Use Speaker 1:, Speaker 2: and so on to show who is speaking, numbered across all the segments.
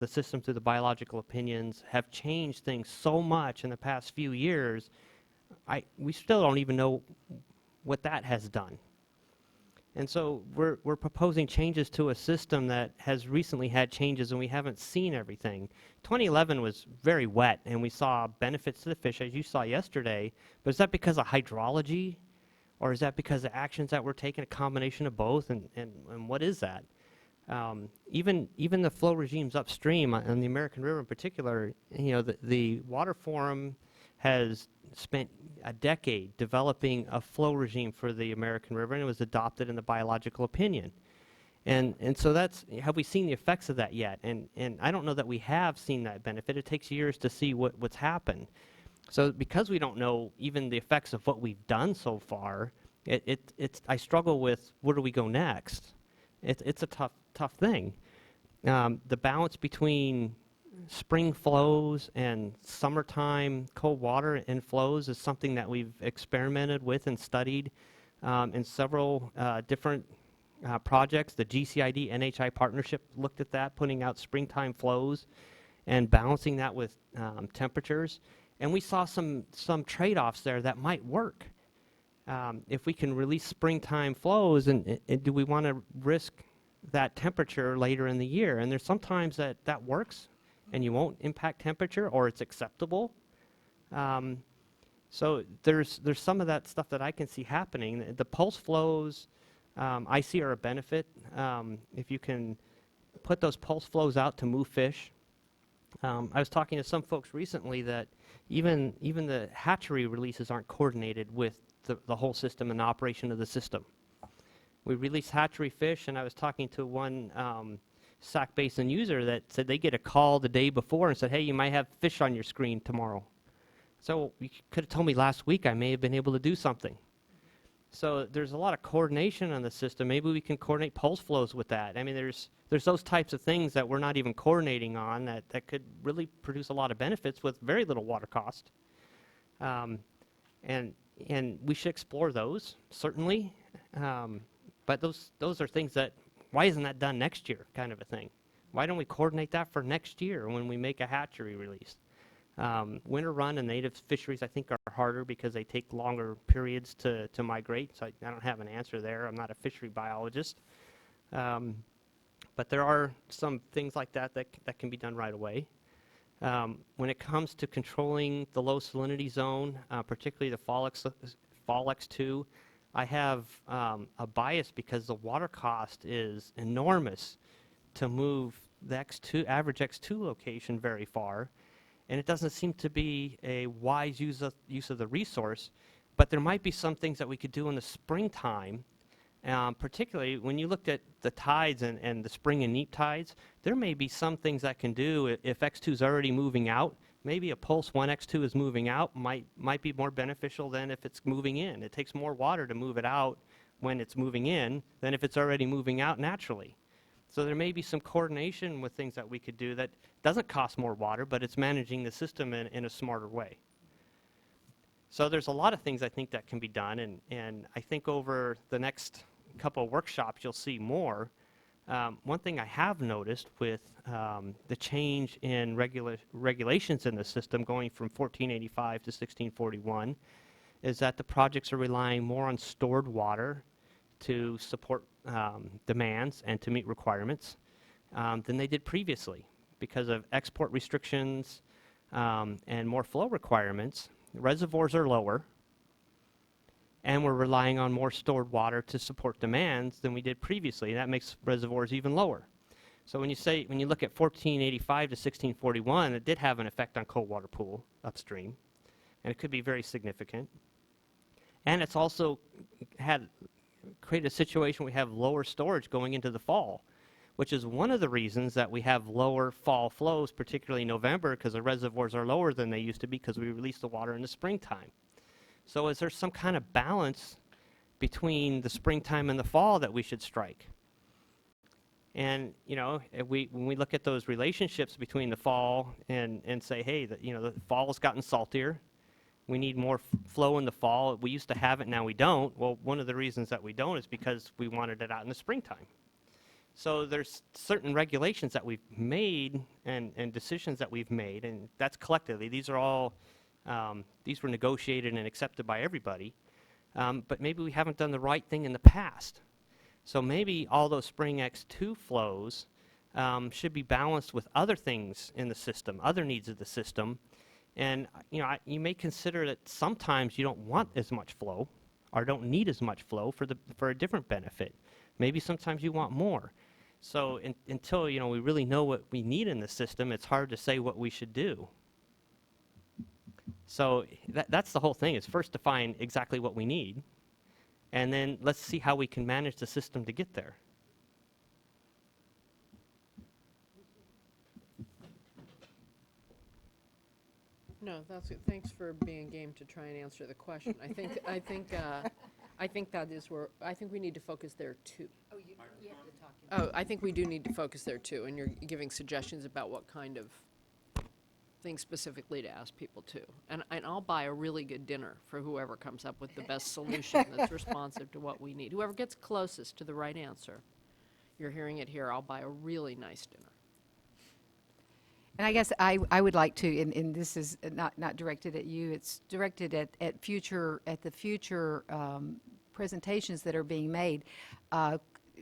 Speaker 1: the system through the biological opinions have changed things so much in the past few years, we still don't even know what that has done. And so we're proposing changes to a system that has recently had changes and we haven't seen everything. 2011 was very wet and we saw benefits to the fish as you saw yesterday, but is that because of hydrology or is that because of actions that were taken, a combination of both, and what is that? Even the flow regimes upstream on the American River in particular, you know, the Water Forum has spent a decade developing a flow regime for the American River, and it was adopted in the biological opinion. And so that's, have we seen the effects of that yet? And I don't know that we have seen that benefit. It takes years to see what's happened. So because we don't know even the effects of what we've done so far, I struggle with where do we go next? It's a tough thing. The balance between spring flows and summertime cold water inflows is something that we've experimented with and studied in several different projects. The GCID NHI partnership looked at that, putting out springtime flows and balancing that with temperatures. And we saw some trade-offs there that might work. If we can release springtime flows, and do we want to risk that temperature later in the year? And there's sometimes that works and you won't impact temperature or it's acceptable. So there's some of that stuff that I can see happening. The pulse flows I see are a benefit. If you can put those pulse flows out to move fish. I was talking to some folks recently that even the hatchery releases aren't coordinated with the whole system and the operation of the system. We release hatchery fish, and I was talking to one Sac Basin user that said they get a call the day before and said, hey, you might have fish on your screen tomorrow. So you could have told me last week I may have been able to do something. So there's a lot of coordination on the system. Maybe we can coordinate pulse flows with that. I mean, there's those types of things that we're not even coordinating on that could really produce a lot of benefits with very little water cost. And we should explore those, certainly. But those are things that, why isn't that done next year, kind of a thing? Why don't we coordinate that for next year when we make a hatchery release? Winter run and native fisheries, I think, are harder because they take longer periods to migrate, so I don't have an answer there. I'm not a fishery biologist. But there are some things like that can be done right away. When it comes to controlling the low salinity zone, particularly the fall X2, I have a bias because the water cost is enormous to move the average X2 location very far, and it doesn't seem to be a wise use of the resource. But there might be some things that we could do in the springtime, particularly when you looked at the tides and the spring and neap tides. There may be some things that can do if X2 is already moving out. Maybe a pulse 1X2 is moving out might be more beneficial than if it's moving in. It takes more water to move it out when it's moving in than if it's already moving out naturally. So there may be some coordination with things that we could do that doesn't cost more water, but it's managing the system in a smarter way. So there's a lot of things I think that can be done, and I think over the next couple of workshops you'll see more. One thing I have noticed with the change in regulations in the system going from 1485 to 1641 is that the projects are relying more on stored water to support demands and to meet requirements than they did previously. Because of export restrictions and more flow requirements, reservoirs are lower, and we're relying on more stored water to support demands than we did previously. That makes reservoirs even lower. So when you look at 1485 to 1641, it did have an effect on cold water pool upstream, and it could be very significant. And it's also created a situation where we have lower storage going into the fall, which is one of the reasons that we have lower fall flows, particularly in November, because the reservoirs are lower than they used to be because we release the water in the springtime. So is there some kind of balance between the springtime and the fall that we should strike? And when we look at those relationships between the fall and say, hey, the fall has gotten saltier, we need more flow in the fall. We used to have it, now we don't. Well, one of the reasons that we don't is because we wanted it out in the springtime. So there's certain regulations that we've made and decisions that we've made, and that's collectively. These are all, these were negotiated and accepted by everybody, but maybe we haven't done the right thing in the past. So maybe all those spring X2 flows should be balanced with other things in the system, other needs of the system. And you may consider that sometimes you don't want as much flow or don't need as much flow for a different benefit. Maybe sometimes you want more. So until we really know what we need in the system, it's hard to say what we should do. So that's the whole thing, is first define exactly what we need, and then let's see how we can manage the system to get there.
Speaker 2: No, that's it. Thanks for being game to try and answer the question. I think that is where I think we need to focus there too.
Speaker 3: Oh, you have to talk.
Speaker 2: Oh, I think we do need to focus there too, and you're giving suggestions about what kind of things specifically to ask people too. And I'll buy a really good dinner for whoever comes up with the best solution that's responsive to what we need. Whoever gets closest to the right answer, you're hearing it here, I'll buy a really nice dinner.
Speaker 3: And I guess I would like to, and this is not directed at you, it's directed at the future presentations that are being made.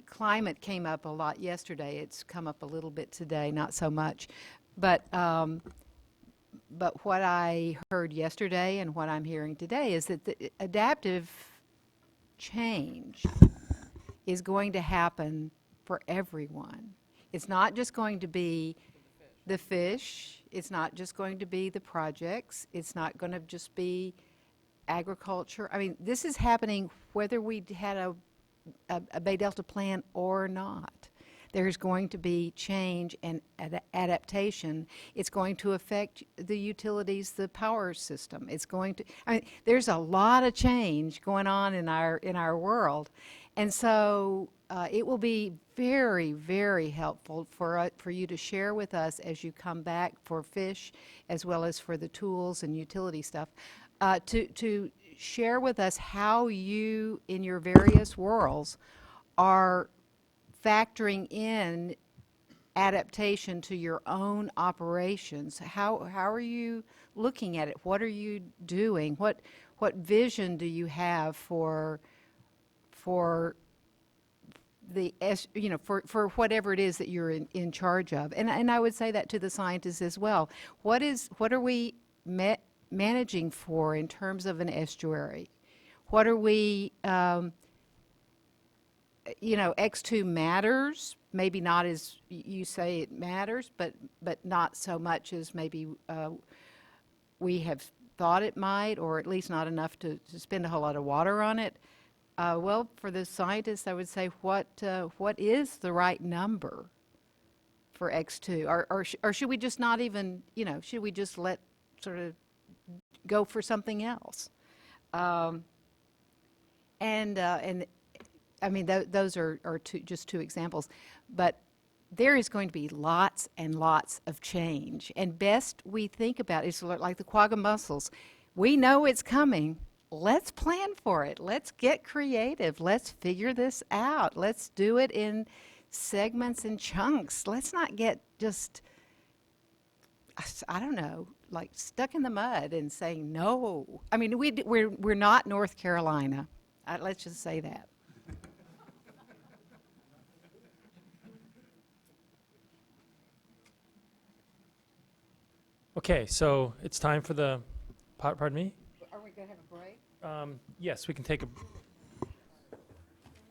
Speaker 3: Climate came up a lot yesterday. It's come up a little bit today, not so much. But what I heard yesterday and what I'm hearing today is that the adaptive change is going to happen for everyone. It's not just going to be the fish, it's not just going to be the projects, it's not going to just be agriculture. I mean, this is happening whether we had a Bay Delta plan or not. There's going to be change and adaptation. It's going to affect the utilities, the power system. It's going to, I mean, there's a lot of change going on in our world. And so it will be very, very helpful for you to share with us as you come back for fish, as well as for the tools and utility stuff, to share with us how you, in your various worlds, are factoring in adaptation to your own operations. How are you looking at it? What are you doing? What vision do you have for the for whatever it is that you're in charge of? And I would say that to the scientists as well. What are we managing for in terms of an estuary? What are we X2 matters, maybe not as you say it matters, but not so much as maybe we have thought it might, or at least not enough to spend a whole lot of water on it. Well, for the scientists, I would say what is the right number for X2? Or should we just not even, should we just let sort of go for something else? And I mean, those are just two examples. But there is going to be lots and lots of change. And best we think about it, it's like the quagga mussels. We know it's coming. Let's plan for it. Let's get creative. Let's figure this out. Let's do it in segments and chunks. Let's not get just, I don't know, like stuck in the mud and saying no. I mean, we're not North Carolina. Let's just say that.
Speaker 4: Okay, so it's time for the, pardon me?
Speaker 3: Are we going to have a break?
Speaker 4: Yes, we can take a,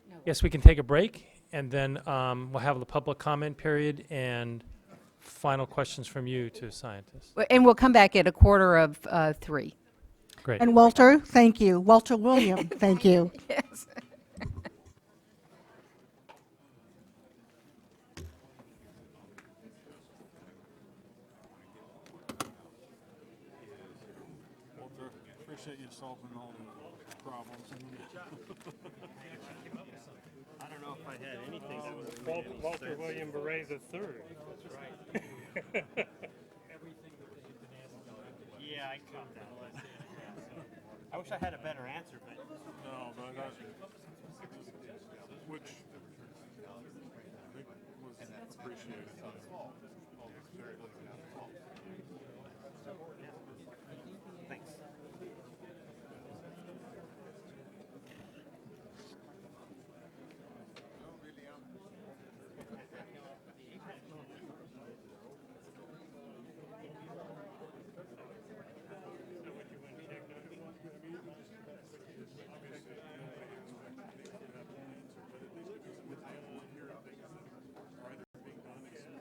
Speaker 3: No.
Speaker 4: yes, we can take a break, and then we'll have the public comment period and final questions from you to scientists.
Speaker 3: And we'll come back at 2:45.
Speaker 4: Great.
Speaker 5: And Walter, thank you. Walter William, thank you.
Speaker 3: Yes.
Speaker 6: Walter, appreciate you solving all the problems.
Speaker 1: I don't know if I had anything that was
Speaker 7: Walter William Beret III.
Speaker 1: Yeah, I caught that. I wish I had a better answer, but
Speaker 6: No, but that's, which, appreciate it. All this very little now.
Speaker 1: Thanks.
Speaker 6: Either being done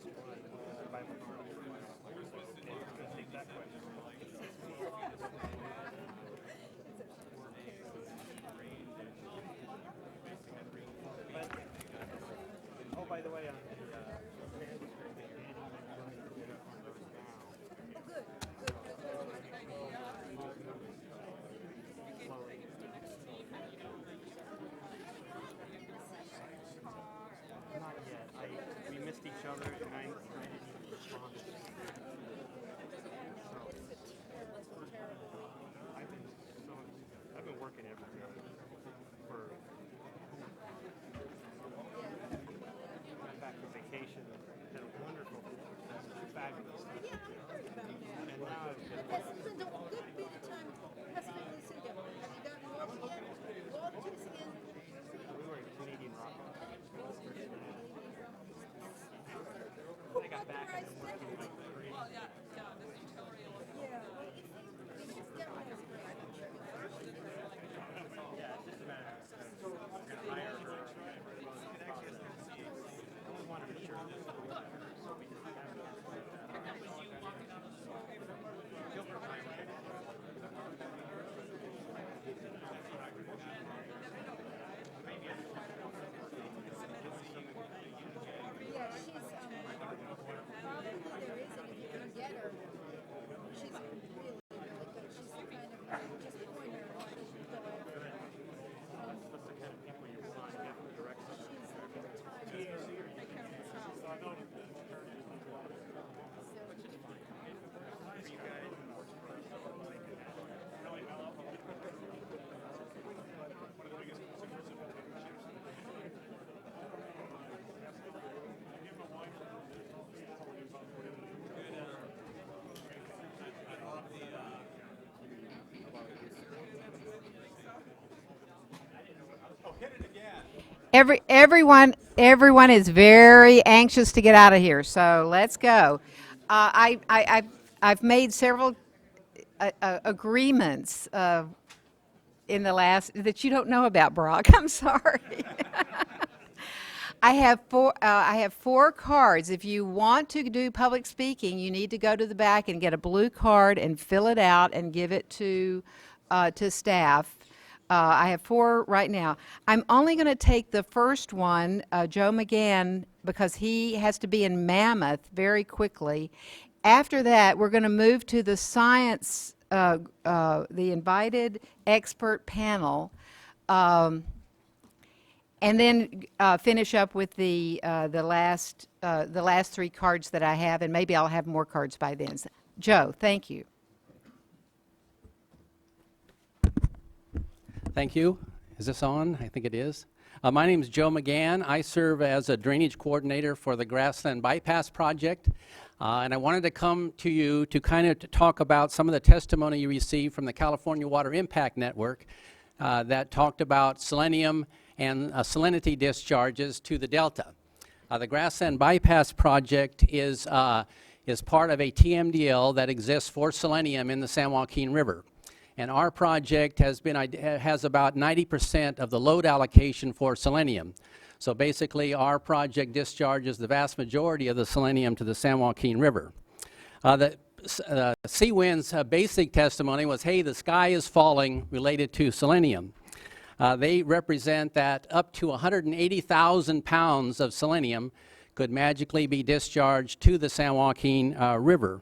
Speaker 7: last one. Take that question. Oh, by the way, not yet. We missed each other, and I didn't even respond. I've been working every day for back from vacation. Had a wonderful, fabulous time. And now I've been
Speaker 8: Good bit of time Pacific Lucida. Have you gotten lost yet? Walked to the skin.
Speaker 1: We were in Canadian rock. I got back and been working like crazy.
Speaker 8: Yeah, she's probably there isn't if you can get her. She's really, really good. She's the kind of just point her and she'll go after her.
Speaker 1: That's the kind of people you want to get in the direction.
Speaker 3: Everyone is very anxious to get out of here, so let's go. I've made several agreements in the last that you don't know about, Brock. I'm sorry. I have four cards. If you want to do public speaking, you need to go to the back and get a blue card and fill it out and give it to staff. I have four right now. I'm only going to take the first one, Joe McGann, because he has to be in Mammoth very quickly. After that, we're going to move to the science, the invited expert panel, and then finish up with the last three cards that I have, and maybe I'll have more cards by then. Joe, thank you.
Speaker 9: Thank you. Is this on? I think it is. My name is Joe McGann. I serve as a drainage coordinator for the Grassland Bypass Project. And I wanted to come to you to kind of talk about some of the testimony you received from the California Water Impact Network that talked about selenium and salinity discharges to the Delta. The Grassland Bypass Project is part of a TMDL that exists for selenium in the San Joaquin River. And our project has about 90% of the load allocation for selenium. So basically, our project discharges the vast majority of the selenium to the San Joaquin River. The Seawind's basic testimony was, hey, the sky is falling related to selenium. They represent that up to 180,000 pounds of selenium could magically be discharged to the San Joaquin River.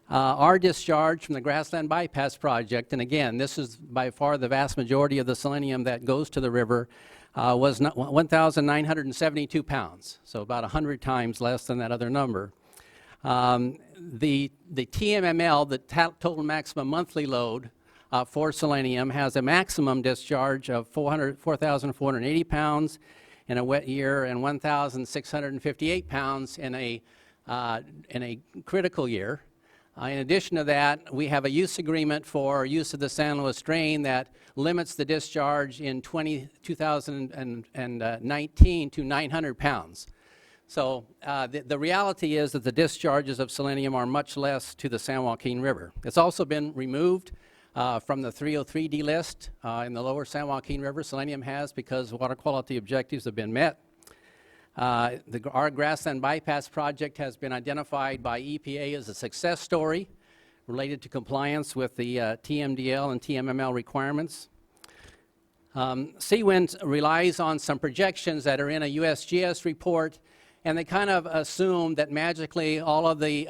Speaker 9: Our discharge from the Grassland Bypass Project, and again, this is by far the vast majority of the selenium that goes to the river, was 1,972 pounds, so about 100 times less than that other number. The TMML, the total maximum monthly load for selenium, has a maximum discharge of 4,480 pounds in a wet year and 1,658 pounds in a critical year. In addition to that, we have a use agreement for use of the San Luis drain that limits the discharge in 2019 to 900 pounds. So the reality is that the discharges of selenium are much less to the San Joaquin River. It's also been removed from the 303D list in the lower San Joaquin River. Selenium has, because water quality objectives have been met. Our grassland bypass project has been identified by EPA as a success story related to compliance with the TMDL and TMML requirements. CWIN relies on some projections that are in a USGS report, and they kind of assume that magically all of the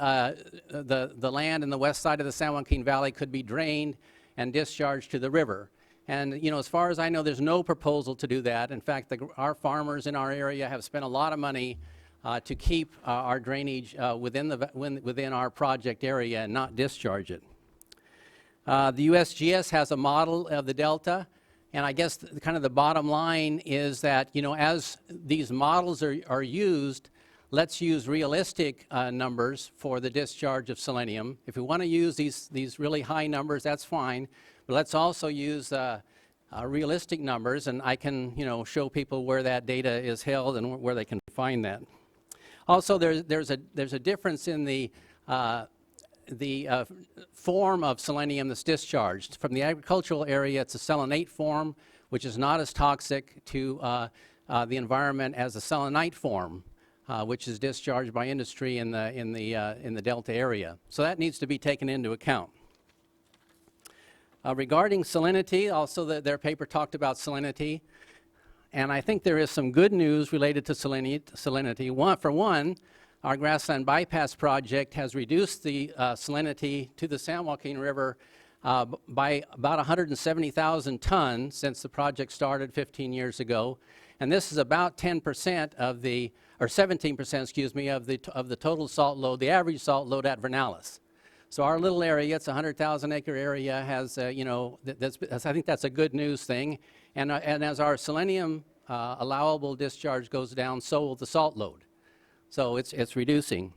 Speaker 9: land in the west side of the San Joaquin Valley could be drained and discharged to the river. And, you know, as far as I know, there's no proposal to do that. In fact, our farmers in our area have spent a lot of money to keep our drainage within our project area and not discharge it. The USGS has a model of the delta, and I guess kind of the bottom line is that, you know, as these models are used, let's use realistic numbers for the discharge of selenium. If we want to use these really high numbers, that's fine. But let's also use realistic numbers, and I can, you know, show people where that data is held and where they can find that. Also, there's a difference in the form of selenium that's discharged. From the agricultural area, it's a selenate form, which is not as toxic to the environment as the selenite form, which is discharged by industry in the Delta area. So that needs to be taken into account. Regarding salinity, also their paper talked about salinity, and I think there is some good news related to salinity. For one, our grassland bypass project has reduced the salinity to the San Joaquin River by about 170,000 tons since the project started 15 years ago, and this is about 10% of the, or 17%, excuse me, of the total salt load, the average salt load at Vernalis. So our little area, it's a 100,000 acre area, has, you know, I think that's a good news thing. And as our selenium allowable discharge goes down, so will the salt load. So it's reducing.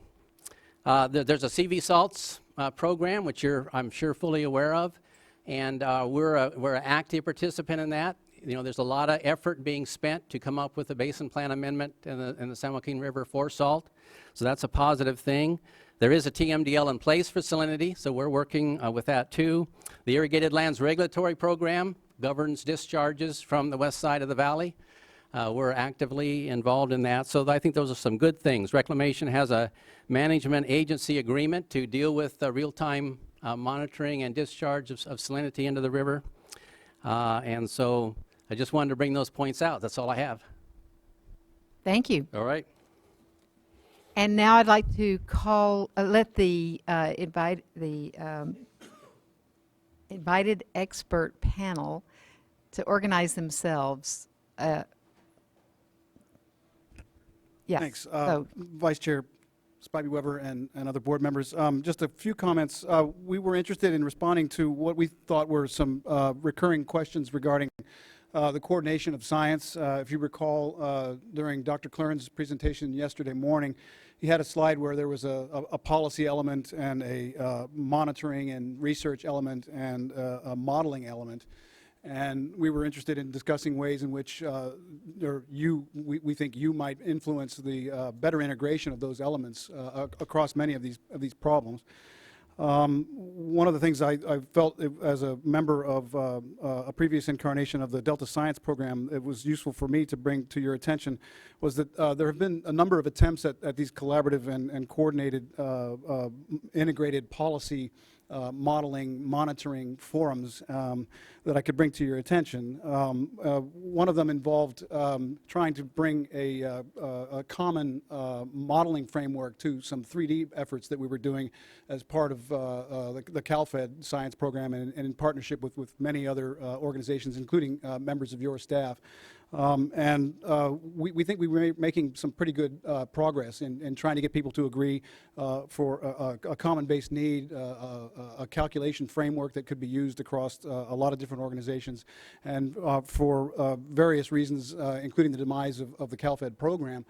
Speaker 9: There's a CV salts program, which you're, I'm sure, fully aware of. And we're an active participant in that. You know, there's a lot of effort being spent to come up with a basin plan amendment in the San Joaquin River for salt. So that's a positive thing. There is a TMDL in place for salinity, so we're working with that too. The Irrigated Lands Regulatory Program governs discharges from the west side of the valley. We're actively involved in that, so I think those are some good things. Reclamation has a management agency agreement to deal with real-time monitoring and discharge of salinity into the river. And so I just wanted to bring those points out. That's all I have.
Speaker 3: Thank you.
Speaker 9: All right.
Speaker 3: And now I'd like to let the invited expert panel to organize themselves. Yeah.
Speaker 6: Thanks.
Speaker 3: So,
Speaker 6: Vice Chair Spivey Weber and other board members. Just a few comments. We were interested in responding to what we thought were some recurring questions regarding the coordination of science. If you recall, during Dr. Clurin's presentation yesterday morning, he had a slide where there was a policy element and a monitoring and research element and a modeling element. And we were interested in discussing ways in which we think you might influence the better integration of those elements across many of these problems. One of the things I felt as a member of a previous incarnation of the Delta Science Program, it was useful for me to bring to your attention, was that there have been a number of attempts at these collaborative and coordinated integrated policy modeling, monitoring forums that I could bring to your attention. One of them involved trying to bring a common modeling framework to some 3D efforts that we were doing as part of the CalFed science program and in partnership with many other organizations, including members of your staff. We think we were making some pretty good progress in trying to get people to agree for a common base need, a calculation framework that could be used across a lot of different organizations. And for various reasons, including the demise of the CalFed program,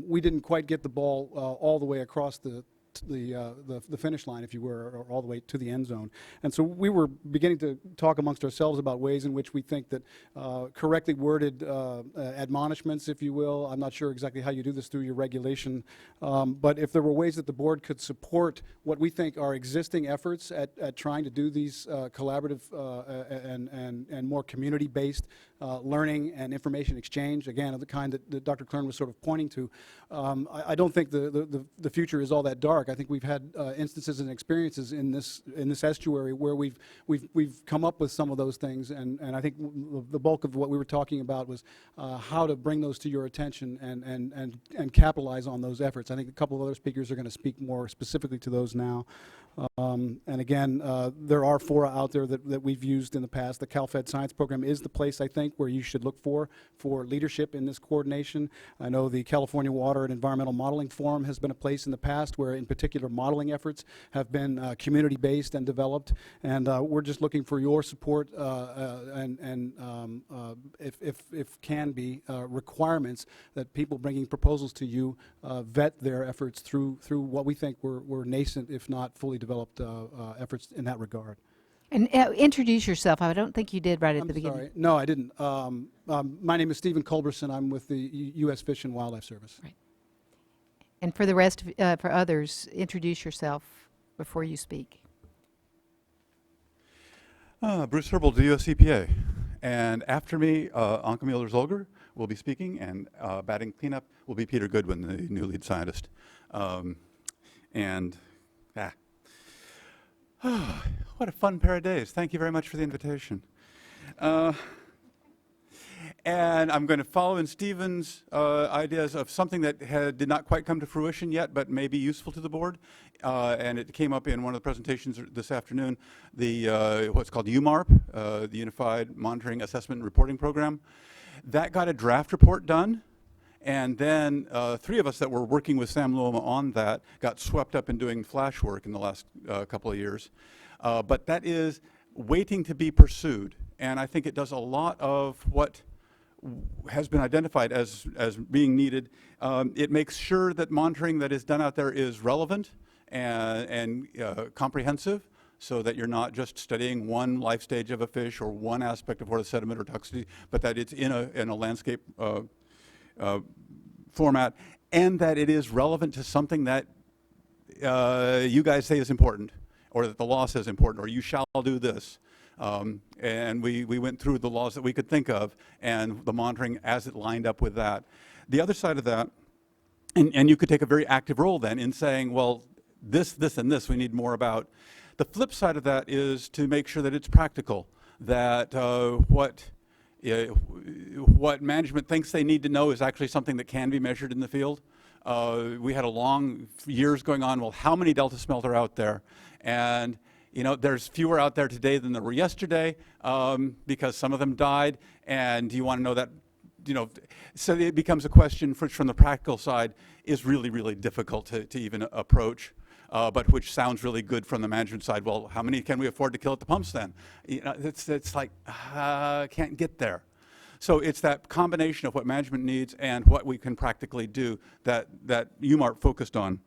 Speaker 6: we didn't quite get the ball all the way across the finish line, if you were, or all the way to the end zone. And so we were beginning to talk amongst ourselves about ways in which we think that correctly worded admonishments, if you will, I'm not sure exactly how you do this through your regulation, but if there were ways that the board could support what we think are existing efforts at trying to do these collaborative and more community-based learning and information exchange, again, of the kind that Dr. Kern was sort of pointing to. I don't think the future is all that dark. I think we've had instances and experiences in this estuary where we've come up with some of those things, and I think the bulk of what we were talking about was how to bring those to your attention and capitalize on those efforts. I think a couple of other speakers are going to speak more specifically to those now. And again, there are fora out there that we've used in the past. The CalFed Science Program is the place, I think, where you should look for leadership in this coordination. I know the California Water and Environmental Modeling Forum has been a place in the past where, in particular, modeling efforts have been community-based and developed. And we're just looking for your support and if can be, requirements that people bringing proposals to you vet their efforts through what we think were nascent, if not fully developed efforts in that regard.
Speaker 3: And introduce yourself. I don't think you did right at
Speaker 6: I'm
Speaker 3: the beginning.
Speaker 6: sorry. No, I didn't. My name is Stephen Culberson. I'm with the U.S. Fish and Wildlife Service.
Speaker 3: Right. And for the rest, for others, introduce yourself before you speak.
Speaker 10: Bruce Herbal, the U.S. EPA. And after me, Anke Mueller-Zolger will be speaking, and batting cleanup will be Peter Goodwin, the new lead scientist. What a fun pair of days. Thank you very much for the invitation. And I'm going to follow in Stephen's ideas of something that did not quite come to fruition yet, but may be useful to the board. And it came up in one of the presentations this afternoon, the what's called UMARP, the Unified Monitoring, Assessment, and Reporting Program. That got a draft report done. And then 3 of us that were working with Sam Luoma on that got swept up in doing flash work in the last couple of years. But that is waiting to be pursued. And I think it does a lot of what has been identified as being needed. It makes sure that monitoring that is done out there is relevant and comprehensive, so that you're not just studying one life stage of a fish or one aspect of what is sediment or toxicity, but that it's in a landscape format, and that it is relevant to something that you guys say is important, or that the law says important, or you shall do this. And we went through the laws that we could think of and the monitoring as it lined up with that. The other side of that, and you could take a very active role then in saying, well, this, and this we need more about. The flip side of that is to make sure that it's practical, that what management thinks they need to know is actually something that can be measured in the field. We had a long years going on, well, how many delta smelt are out there? And you know, there's fewer out there today than there were yesterday because some of them died, and you want to know that, you know, so it becomes a question which from the practical side is really, really difficult to even approach. But which sounds really good from the management side. Well, how many can we afford to kill at the pumps then? You know, it's like, can't get there. So it's that combination of what management needs and what we can practically do that UMARP focused on.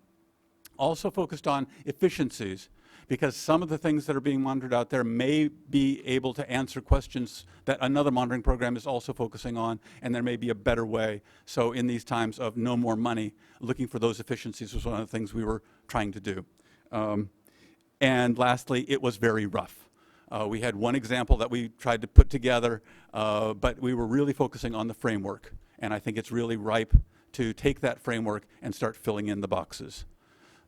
Speaker 10: Also focused on efficiencies, because some of the things that are being monitored out there may be able to answer questions that another monitoring program is also focusing on, and there may be a better way. So in these times of no more money, looking for those efficiencies was one of the things we were trying to do. And lastly, it was very rough. We had one example that we tried to put together, but we were really focusing on the framework. And I think it's really ripe to take that framework and start filling in the boxes.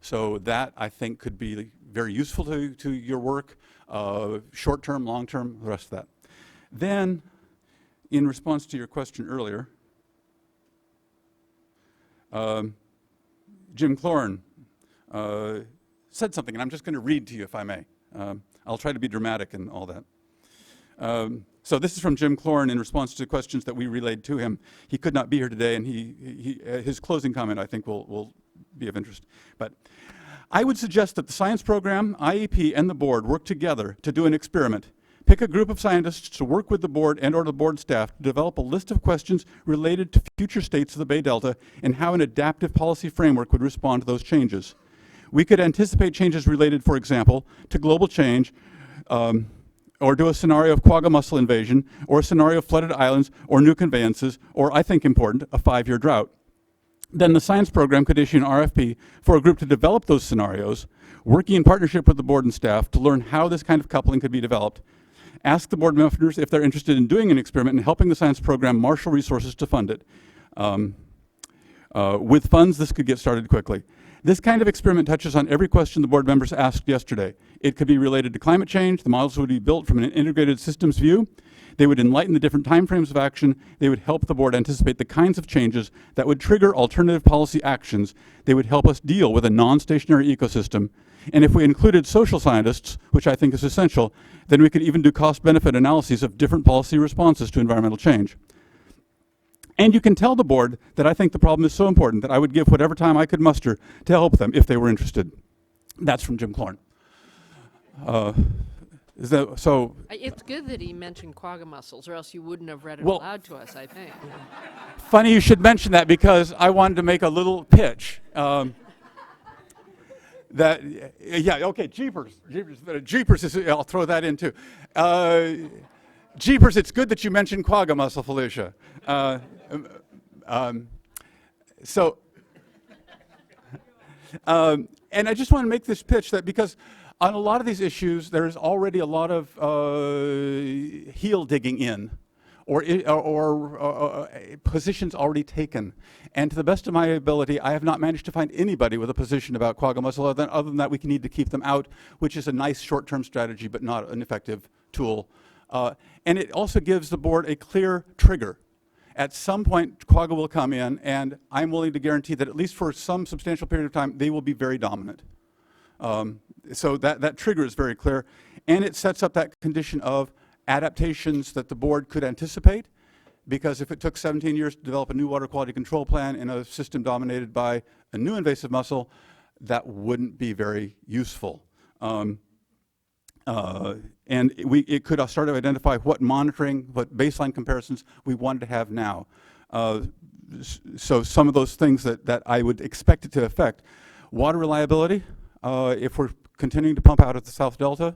Speaker 10: So that, I think, could be very useful to your work, short-term, long-term, the rest of that. Then, in response to your question earlier, Jim Cloran said something, and I'm just going to read to you, if I may. I'll try to be dramatic and all that. So this is from Jim Cloran in response to questions that we relayed to him. He could not be here today, and his closing comment, I think, will be of interest. But I would suggest that the science program, IEP, and the board work together to do an experiment. Pick a group of scientists to work with the board and or the board staff to develop a list of questions related to future states of the Bay Delta and how an adaptive policy framework would respond to those changes. We could anticipate changes related, for example, to global change, or do a scenario of quagga mussel invasion, or a scenario of flooded islands, or new conveyances, or, I think important, a 5-year drought. Then the science program could issue an RFP for a group to develop those scenarios, working in partnership with the board and staff to learn how this kind of coupling could be developed. Ask the board members if they're interested in doing an experiment and helping the science program marshal resources to fund it. With funds, this could get started quickly. This kind of experiment touches on every question the board members asked yesterday. It could be related to climate change. The models would be built from an integrated systems view. They would enlighten the different timeframes of action. They would help the board anticipate the kinds of changes that would trigger alternative policy actions. They would help us deal with a non-stationary ecosystem. And if we included social scientists, which I think is essential, then we could even do cost-benefit analyses of different policy responses to environmental change. And you can tell the board that I think the problem is so important that I would give whatever time I could muster to help them if they were interested. That's from Jim Clorn. So
Speaker 2: It's good that he mentioned quagga mussels, or else you wouldn't have read it
Speaker 10: Well-
Speaker 2: aloud to us, I think.
Speaker 10: funny you should mention that, because I wanted to make a little pitch. Jeepers is, I'll throw that in too. Jeepers, it's good that you mentioned quagga mussel, Felicia. And I just want to make this pitch that because on a lot of these issues, there is already a lot of heel digging in, or positions already taken. And to the best of my ability, I have not managed to find anybody with a position about quagga mussel other than that we need to keep them out, which is a nice short-term strategy, but not an effective tool. And it also gives the board a clear trigger. At some point, quagga will come in, and I'm willing to guarantee that at least for some substantial period of time, they will be very dominant. So that trigger is very clear, and it sets up that condition of adaptations that the board could anticipate, because if it took 17 years to develop a new water quality control plan in a system dominated by a new invasive mussel, that wouldn't be very useful. And it could start to identify what monitoring, what baseline comparisons we wanted to have now. So some of those things that I would expect it to affect. Water reliability, if we're continuing to pump out at the South Delta,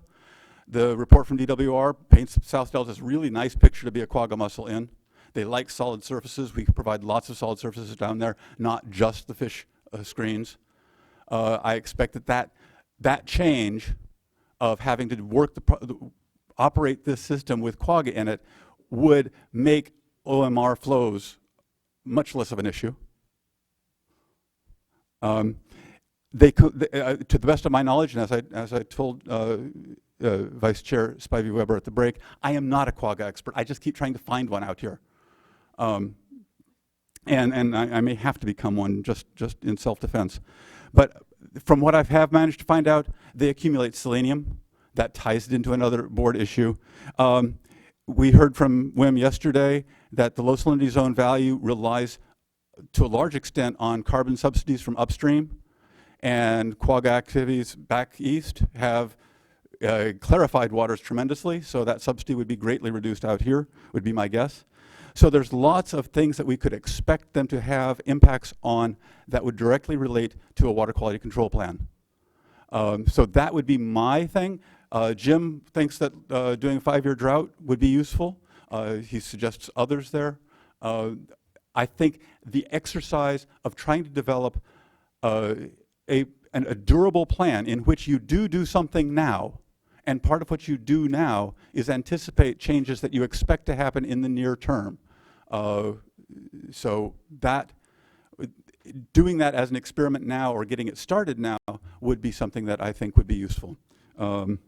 Speaker 10: the report from DWR paints South Delta's really nice picture to be a quagga mussel in. They like solid surfaces. We provide lots of solid surfaces down there, not just the fish screens. I expect that change of having to operate this system with quagga in it would make OMR flows much less of an issue. To the best of my knowledge, and as I told Vice Chair Spivey Weber at the break, I am not a quagga expert. I just keep trying to find one out here. And I may have to become one just in self-defense. But from what I have managed to find out, they accumulate selenium. That ties it into another board issue. We heard from Wim yesterday that the low salinity zone value relies to a large extent on carbon subsidies from upstream, and quagga activities back east have clarified waters tremendously, so that subsidy would be greatly reduced out here, would be my guess. So there's lots of things that we could expect them to have impacts on that would directly relate to a water quality control plan. So that would be my thing. Jim thinks that doing a 5-year drought would be useful. He suggests others there. I think the exercise of trying to develop a durable plan in which you do something now, and part of what you do now is anticipate changes that you expect to happen in the near term. So that doing that as an experiment now or getting it started now would be something that I think would be useful. And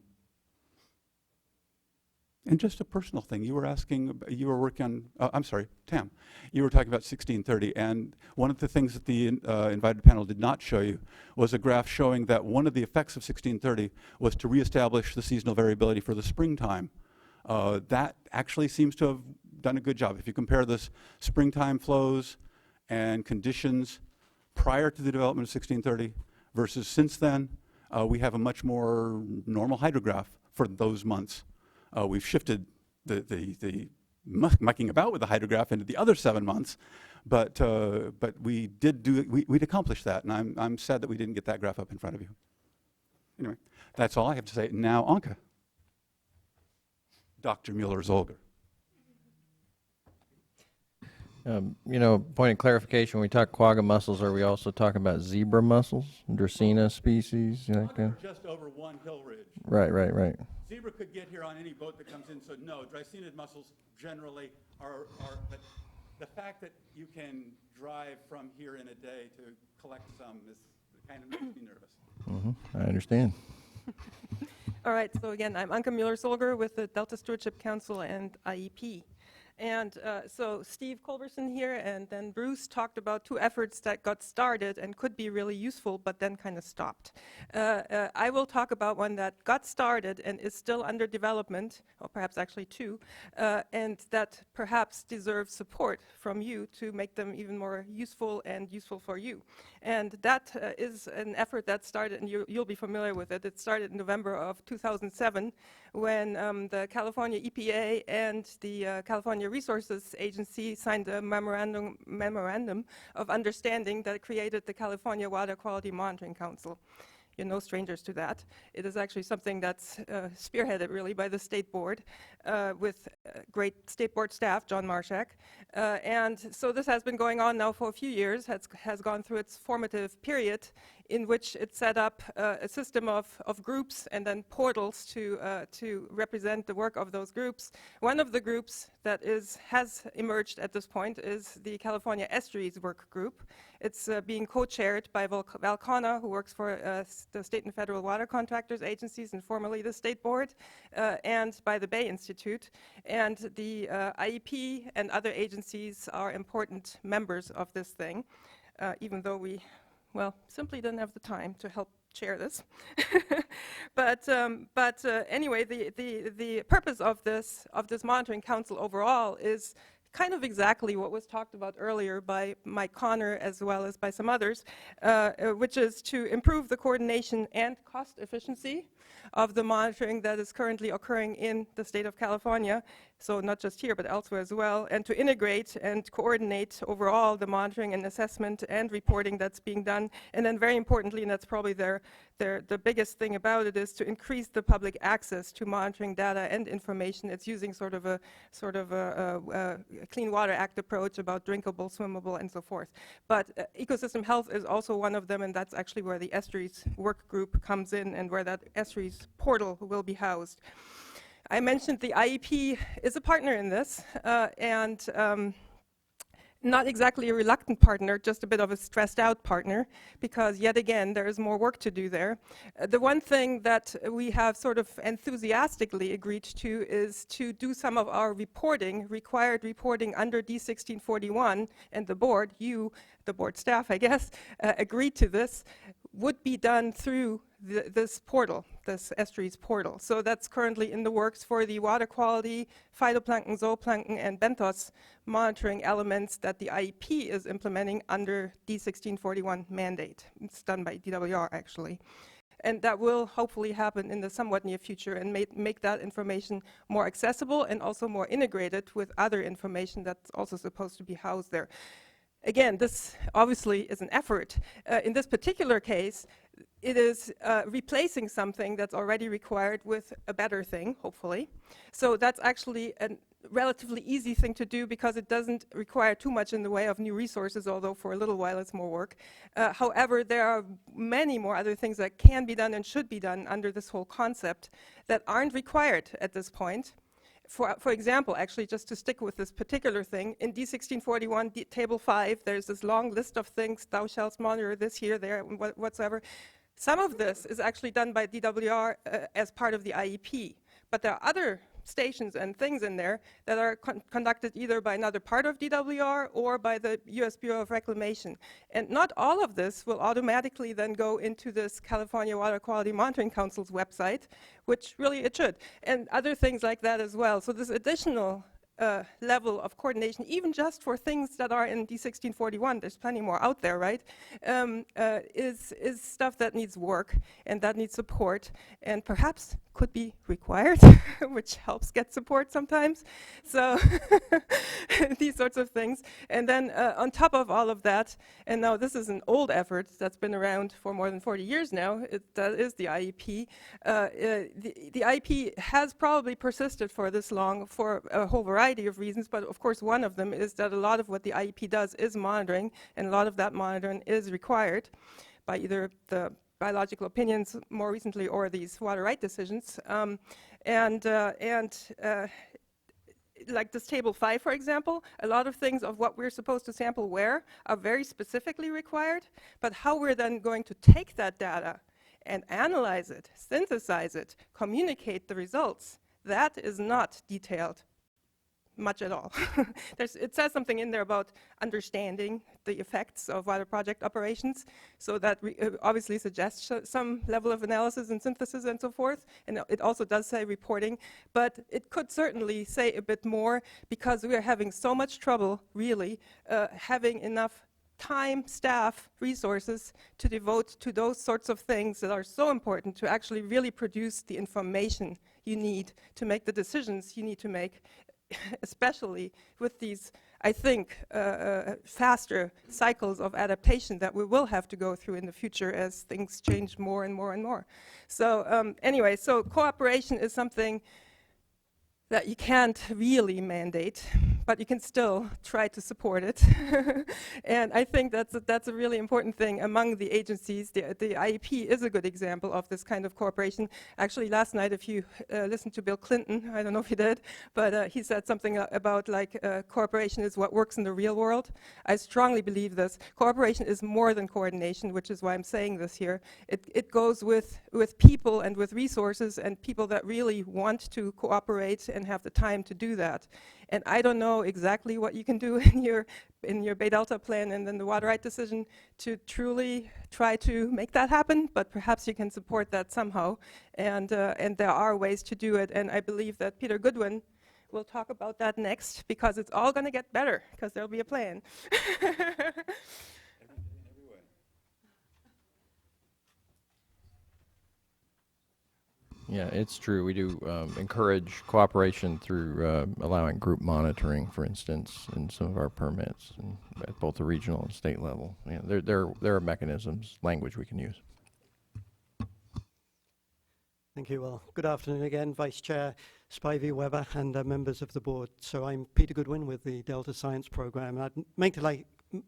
Speaker 10: just a personal thing, you were asking, you were working on, I'm sorry, Tam, you were talking about 1630, and one of the things that the invited panel did not show you was a graph showing that one of the effects of 1630 was to reestablish the seasonal variability for the springtime. That actually seems to have done a good job. If you compare this springtime flows and conditions prior to the development of 1630 versus since then, we have a much more normal hydrograph for those months. We've shifted the mucking about with the hydrograph into the other 7 months, but we we'd accomplished that, and I'm sad that we didn't get that graph up in front of you. Anyway, that's all I have to say. Now, Anka. Dr. Mueller-Zolger.
Speaker 11: Point of clarification, when we talk quagga mussels, are we also talking about zebra mussels, Dracaena species, like that?
Speaker 10: Quagga are just over one hill ridge.
Speaker 11: Right.
Speaker 10: Zebra could get here on any boat that comes in, so no, Dracaenid mussels generally are, but the fact that you can drive from here in a day to collect some is kind of makes me nervous.
Speaker 11: I understand.
Speaker 12: All right, so again, I'm Anke Mueller-Solger with the Delta Stewardship Council and IEP. And so Steve Culberson here and then Bruce talked about two efforts that got started and could be really useful, but then kind of stopped. I will talk about one that got started and is still under development, or perhaps actually two, and that perhaps deserves support from you to make them even more useful and useful for you. And that is an effort that started, and you'll be familiar with it. It started in November of 2007 when the California EPA and the California Resources Agency signed a memorandum of understanding that created the California Water Quality Monitoring Council. You're no strangers to that. It is actually something that's spearheaded really by the state board with great state board staff, John Marshak. And so this has been going on now for a few years, has gone through its formative period in which it set up a system of groups and then portals to represent the work of those groups. One of the groups that has emerged at this point is the California Estuaries Work Group. It's being co-chaired by Val Connor, who works for the state and federal water contractors agencies and formerly the state board, and by the Bay Institute. And the IEP and other agencies are important members of this thing, even though we simply didn't have the time to help chair this. But anyway, the purpose of this monitoring council overall is kind of exactly what was talked about earlier by Mike Connor as well as by some others, which is to improve the coordination and cost efficiency of the monitoring that is currently occurring in the state of California, so not just here but elsewhere as well, and to integrate and coordinate overall the monitoring and assessment and reporting that's being done. And then very importantly, and that's probably the biggest thing about it, is to increase the public access to monitoring data and information. It's using sort of a Clean Water Act approach about drinkable, swimmable, and so forth. But ecosystem health is also one of them, and that's actually where the Estuaries Work Group comes in and where that Estuaries portal will be housed. I mentioned the IEP is a partner in this, and not exactly a reluctant partner, just a bit of a stressed out partner, because yet again, there is more work to do there. The one thing that we have sort of enthusiastically agreed to is to do some of our required reporting under D1641, and the board, the board staff, I guess, agreed to this, would be done through this portal, this Estuaries portal. So that's currently in the works for the water quality, phytoplankton, zooplankton, and benthos monitoring elements that the IEP is implementing under D1641 mandate. It's done by DWR, actually. And that will hopefully happen in the somewhat near future and make that information more accessible and also more integrated with other information that's also supposed to be housed there. Again, this obviously is an effort. In this particular case, it is replacing something that's already required with a better thing, hopefully. So that's actually a relatively easy thing to do because it doesn't require too much in the way of new resources, although for a little while it's more work. However, there are many more other things that can be done and should be done under this whole concept that aren't required at this point. For example, actually, just to stick with this particular thing, in D1641, Table 5, there's this long list of things, thou shalt monitor this, here, there, whatsoever. Some of this is actually done by DWR as part of the IEP, but there are other stations and things in there that are conducted either by another part of DWR or by the U.S. Bureau of Reclamation. And not all of this will automatically then go into this California Water Quality Monitoring Council's website, which really it should, and other things like that as well. So this additional level of coordination, even just for things that are in D1641, there's plenty more out there, right, is stuff that needs work and that needs support and perhaps could be required, which helps get support sometimes. So these sorts of things. And then on top of all of that, and now this is an old effort that's been around for more than 40 years now, that is the IEP. The IEP has probably persisted for this long for a whole variety variety of reasons, but of course one of them is that a lot of what the IEP does is monitoring, and a lot of that monitoring is required by either the biological opinions more recently or these water right decisions. Like this table 5, for example, a lot of things of what we're supposed to sample where are very specifically required, but how we're then going to take that data and analyze it, synthesize it, communicate the results, that is not detailed much at all. It says something in there about understanding the effects of water project operations, so that obviously suggests some level of analysis and synthesis and so forth, and it also does say reporting, but it could certainly say a bit more, because we are having so much trouble, really, having enough time, staff, resources to devote to those sorts of things that are so important to actually really produce the information you need to make the decisions you need to make, especially with these, I think, faster cycles of adaptation that we will have to go through in the future as things change more and more and more. So anyway, so cooperation is something that you can't really mandate, but you can still try to support it. And I think that's a really important thing among the agencies. The IEP is a good example of this kind of cooperation. Actually, last night, if you listened to Bill Clinton, I don't know if you did, but he said something about like cooperation is what works in the real world. I strongly believe this. Cooperation is more than coordination, which is why I'm saying this here. It goes with people and with resources and people that really want to cooperate and have the time to do that. And I don't know exactly what you can do in your Bay Delta plan and then the water right decision to truly try to make that happen, but perhaps you can support that somehow. And there are ways to do it, and I believe that Peter Goodwin will talk about that next, because it's all going to get better, because there'll be a plan.
Speaker 11: Yeah, it's true. We do encourage cooperation through allowing group monitoring, for instance, in some of our permits, and at both the regional and state level. Yeah, there are mechanisms, language we can use.
Speaker 13: Thank you. Well, good afternoon again, Vice Chair Spivey Weber and members of the board. So I'm Peter Goodwin with the Delta Science Program. And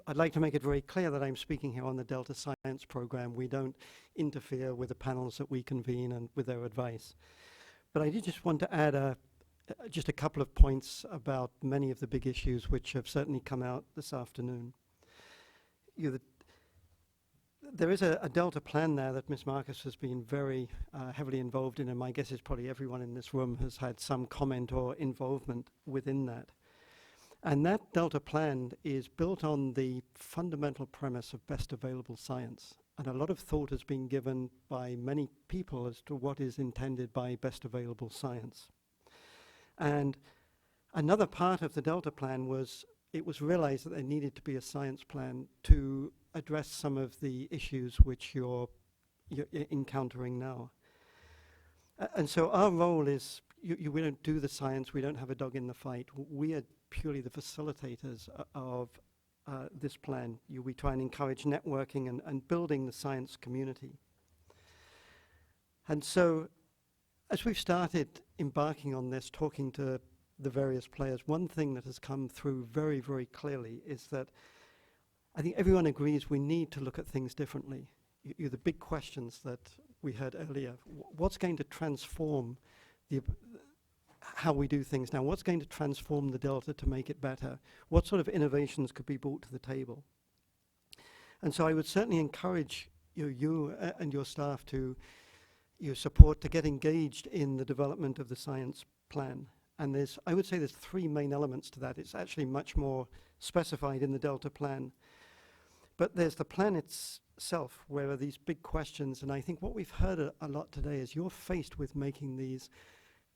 Speaker 13: I'd like to make it very clear that I'm speaking here on the Delta Science Program. We don't interfere with the panels that we convene and with their advice. But I did just want to add just a couple of points about many of the big issues which have certainly come out this afternoon. There is a Delta plan there that Ms. Marcus has been very heavily involved in, and my guess is probably everyone in this room has had some comment or involvement within that. And that Delta plan is built on the fundamental premise of best available science. And a lot of thought has been given by many people as to what is intended by best available science. And another part of the Delta plan was, it was realized that there needed to be a science plan to address some of the issues which you're encountering now. And so our role is, we don't do the science, we don't have a dog in the fight. We are purely the facilitators of this plan. We try and encourage networking and building the science community. And so as we've started embarking on this, talking to the various players, one thing that has come through very, very clearly is that I think everyone agrees we need to look at things differently. The big questions that we heard earlier, what's going to transform how we do things now? What's going to transform the Delta to make it better? What sort of innovations could be brought to the table? And so I would certainly encourage you and your staff to support to get engaged in the development of the science plan. And I would say there's three main elements to that. It's actually much more specified in the Delta plan. But there's the plan itself, where are these big questions, and I think what we've heard a lot today is you're faced with making these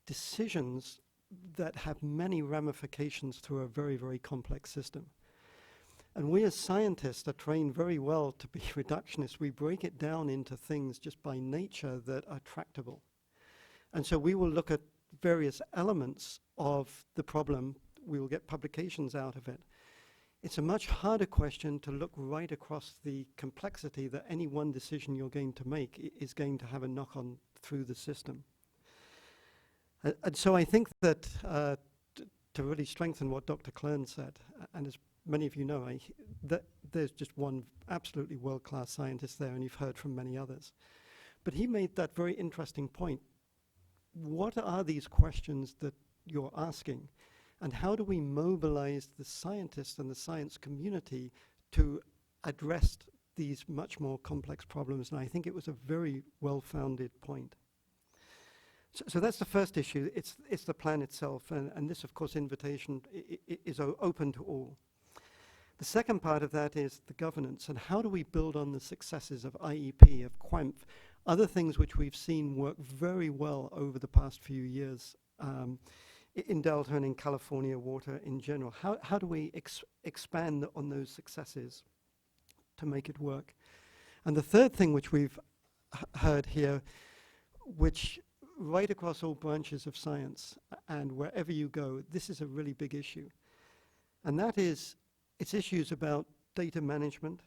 Speaker 13: decisions that have many ramifications through a very, very complex system. And we as scientists are trained very well to be reductionists. We break it down into things just by nature that are tractable. And so we will look at various elements of the problem. We will get publications out of it. It's a much harder question to look right across the complexity that any one decision you're going to make is going to have a knock-on through the system. And so I think that to really strengthen what Dr. Klern said, and as many of you know, there's just one absolutely world-class scientist there, and you've heard from many others. But he made that very interesting point. What are these questions that you're asking? And how do we mobilize the scientists and the science community to address these much more complex problems? And I think it was a very well-founded point. So that's the first issue. It's the plan itself. And this, of course, invitation is open to all. The second part of that is the governance. And how do we build on the successes of IEP, of QUAMF, other things which we've seen work very well over the past few years in Delta and in California water in general? How do we expand on those successes to make it work? And the third thing which we've heard here, which right across all branches of science and wherever you go, this is a really big issue. And that is, it's issues about data management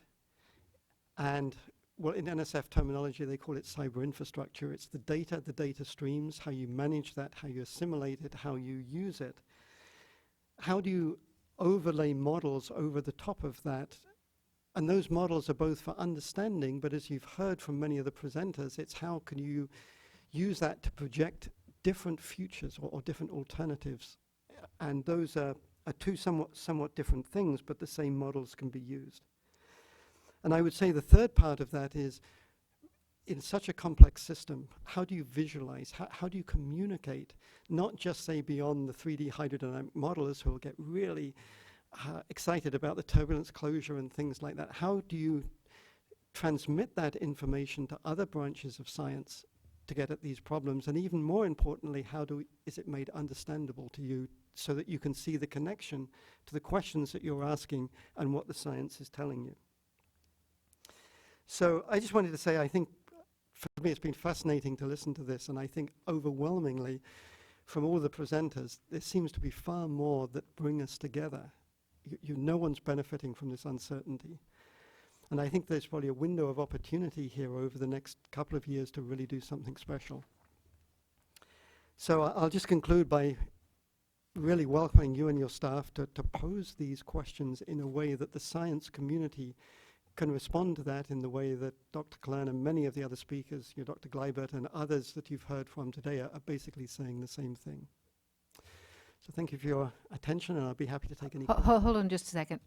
Speaker 13: and, well, in NSF terminology, they call it cyber infrastructure. It's the data streams, how you manage that, how you assimilate it, how you use it. How do you overlay models over the top of that? And those models are both for understanding, but as you've heard from many of the presenters, it's how can you use that to project different futures or different alternatives. And those are two somewhat different things, but the same models can be used. And I would say the third part of that is, in such a complex system, how do you visualize, how do you communicate, not just say beyond the 3D hydrodynamic modelers who will get really excited about the turbulence closure and things like that. How do you transmit that information to other branches of science to get at these problems? And even more importantly, is it made understandable to you so that you can see the connection to the questions that you're asking and what the science is telling you? So I just wanted to say, I think for me it's been fascinating to listen to this, and I think overwhelmingly from all the presenters, there seems to be far more that bring us together. No one's benefiting from this uncertainty. And I think there's probably a window of opportunity here over the next couple of years to really do something special. So I'll just conclude by really welcoming you and your staff to pose these questions in a way that the science community can respond to that in the way that Dr. Klern and many of the other speakers, Dr. Gleibert and others that you've heard from today are basically saying the same thing. So thank you for your attention, and I'll be happy to take any questions.
Speaker 3: Hold on just a second.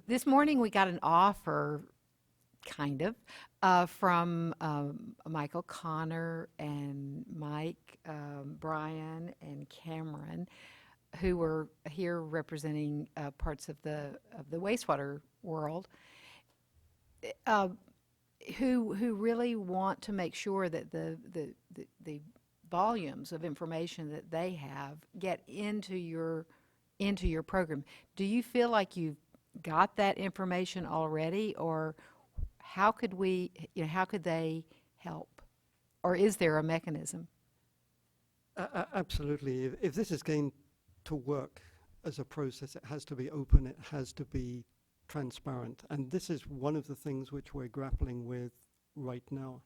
Speaker 3: This morning we got an offer, kind of, from Michael Connor and Mike, Brian, and Cameron, who were here representing parts of the wastewater world, who really want to make sure that the volumes of information that they have get into your program. Do you feel like you've got that information already, or how could how could they help, or is there a mechanism?
Speaker 13: Absolutely. If this is going to work as a process, it has to be open, it has to be transparent. And this is one of the things which we're grappling with right now.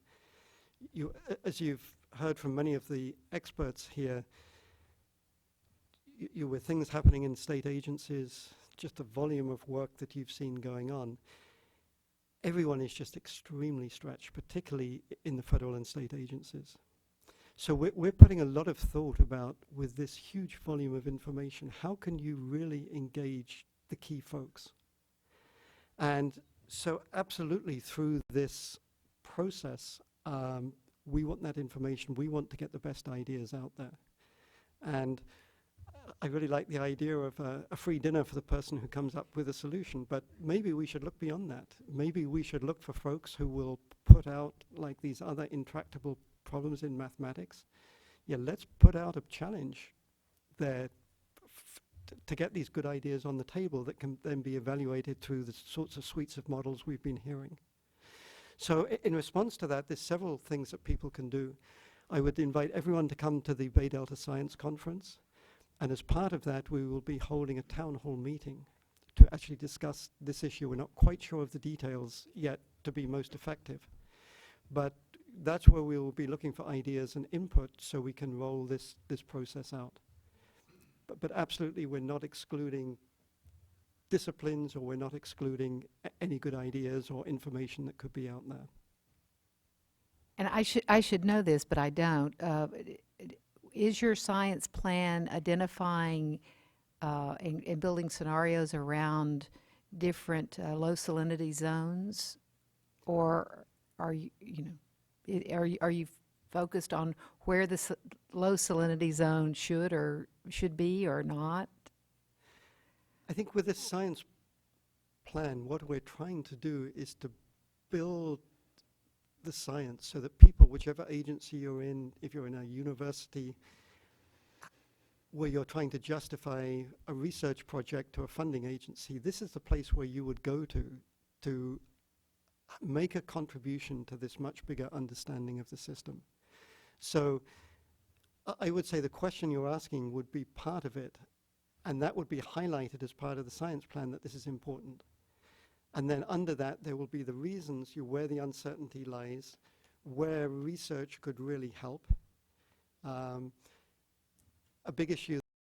Speaker 13: As you've heard from many of the experts here, with things happening in state agencies, just the volume of work that you've seen going on, everyone is just extremely stretched, particularly in the federal and state agencies. So we're putting a lot of thought about, with this huge volume of information, how can you really engage the key folks? And so absolutely through this process, we want that information. We want to get the best ideas out there. And I really like the idea of a free dinner for the person who comes up with a solution, but maybe we should look beyond that. Maybe we should look for folks who will put out, like these other intractable problems in mathematics. Yeah, let's put out a challenge there to get these good ideas on the table that can then be evaluated through the sorts of suites of models we've been hearing. So in response to that, there's several things that people can do. I would invite everyone to come to the Bay Delta Science Conference. And as part of that, we will be holding a town hall meeting to actually discuss this issue. We're not quite sure of the details yet to be most effective. But that's where we will be looking for ideas and input so we can roll this process out. but absolutely we're not excluding disciplines, or we're not excluding any good ideas or information that could be out there.
Speaker 3: And I should know this, but I don't. Is your science plan identifying and building scenarios around different low salinity zones, or are are you focused on where the low salinity zone should be or not?
Speaker 13: I think with this science plan, what we're trying to do is to build the science so that people, whichever agency you're in, if you're in a university where you're trying to justify a research project to a funding agency, this is the place where you would go to make a contribution to this much bigger understanding of the system. So I would say the question you're asking would be part of it, and that would be highlighted as part of the science plan, that this is important. And then under that, there will be the reasons where the uncertainty lies, where research could really help. A big issue